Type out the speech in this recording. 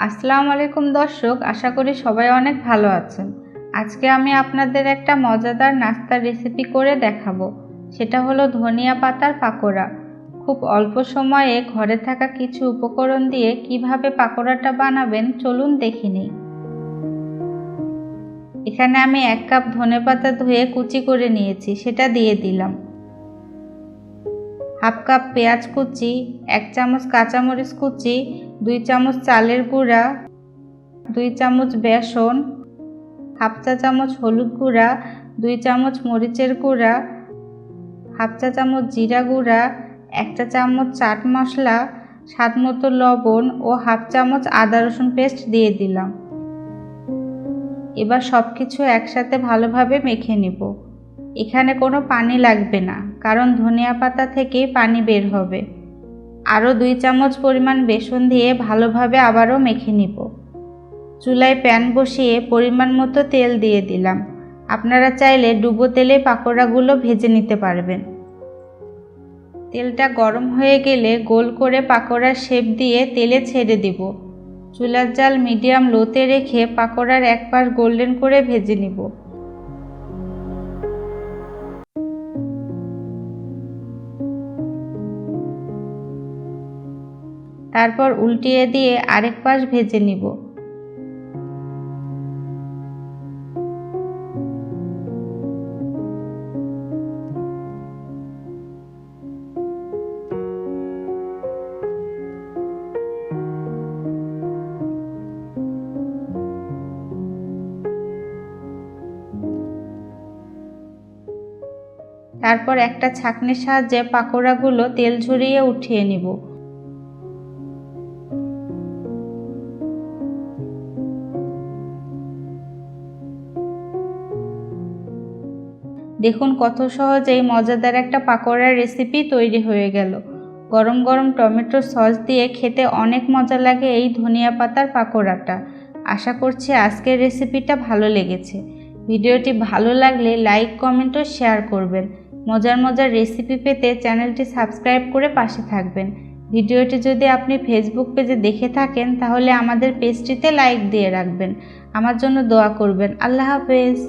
আসসালামু আলাইকুম দর্শক, আশা করি সবাই অনেক ভালো আছেন। আজকে আমি আপনাদের একটা মজাদার নাস্তার রেসিপি করে দেখাবো। সেটা হলো ধনিয়া পাতার পাকোড়া। খুব অল্প সময়ে ঘরে থাকা কিছু উপকরণ দিয়ে কিভাবে পাকোড়াটা বানাবেন চলুন দেখে নিই। এখানে আমি 1 কাপ ধনেপাতা ধুয়ে কুচি করে নিয়েছি, সেটা দিয়ে দিলাম। হাফ কাপ পেঁয়াজ কুচি, 1 চামচ কাঁচামরিচ কুচি, 2 চামচ চালের গুঁড়া, 2 চামচ বেসন, হাফ চা চামচ হলুদ গুঁড়া, 2 চামচ মরিচের গুঁড়া, হাফ চা চামচ জিরা গুঁড়া, 1 চা চামচ চাট মশলা, স্বাদ মতো লবণ ও হাফ চামচ আদা রসুন পেস্ট দিয়ে দিলাম। এবার সব কিছু একসাথে ভালোভাবে মেখে নিব। এখানে কোনো পানি লাগবে না, কারণ ধনিয়া পাতা থেকেই পানি বের হবে। আরও 2 চামচ পরিমাণ বেসন দিয়ে ভালোভাবে আবারও মেখে নিব। চুলায় প্যান বসিয়ে পরিমাণ মতো তেল দিয়ে দিলাম। আপনারা চাইলে ডুবো তেলে পাকোড়াগুলো ভেজে নিতে পারবেন। তেলটা গরম হয়ে গেলে গোল করে পাকোড়ার শেপ দিয়ে তেলে ছেড়ে দিব। চুলার জাল মিডিয়াম লোতে রেখে পাকোড়ার এক পাশ গোল্ডেন করে ভেজে নিব। তারপর উল্টিয়ে দিয়ে আরেক পাশ ভেজে নিব। তারপর একটা ছাঁকনির সাহায্যে পাকোড়াগুলো তেল ঝরিয়ে উঠিয়ে নিব। দেখুন কত সহজেই মজাদার একটা পাকোড়ার রেসিপি তৈরি হয়ে গেল। গরম গরম টমেটো সস দিয়ে খেতে অনেক মজা লাগে এই ধনিয়া পাতার পাকোড়াটা। আশা করছি আজকের রেসিপিটা ভালো লেগেছে। ভিডিওটি ভালো লাগলে লাইক, কমেন্ট ও শেয়ার করবেন। মজার মজার রেসিপি পেতে চ্যানেলটি সাবস্ক্রাইব করে পাশে থাকবেন। ভিডিওটি যদি আপনি ফেসবুক পেজে দেখে থাকেন তাহলে আমাদের পেজটিতে লাইক দিয়ে রাখবেন। আমার জন্য দোয়া করবেন। আল্লাহ হাফেজ।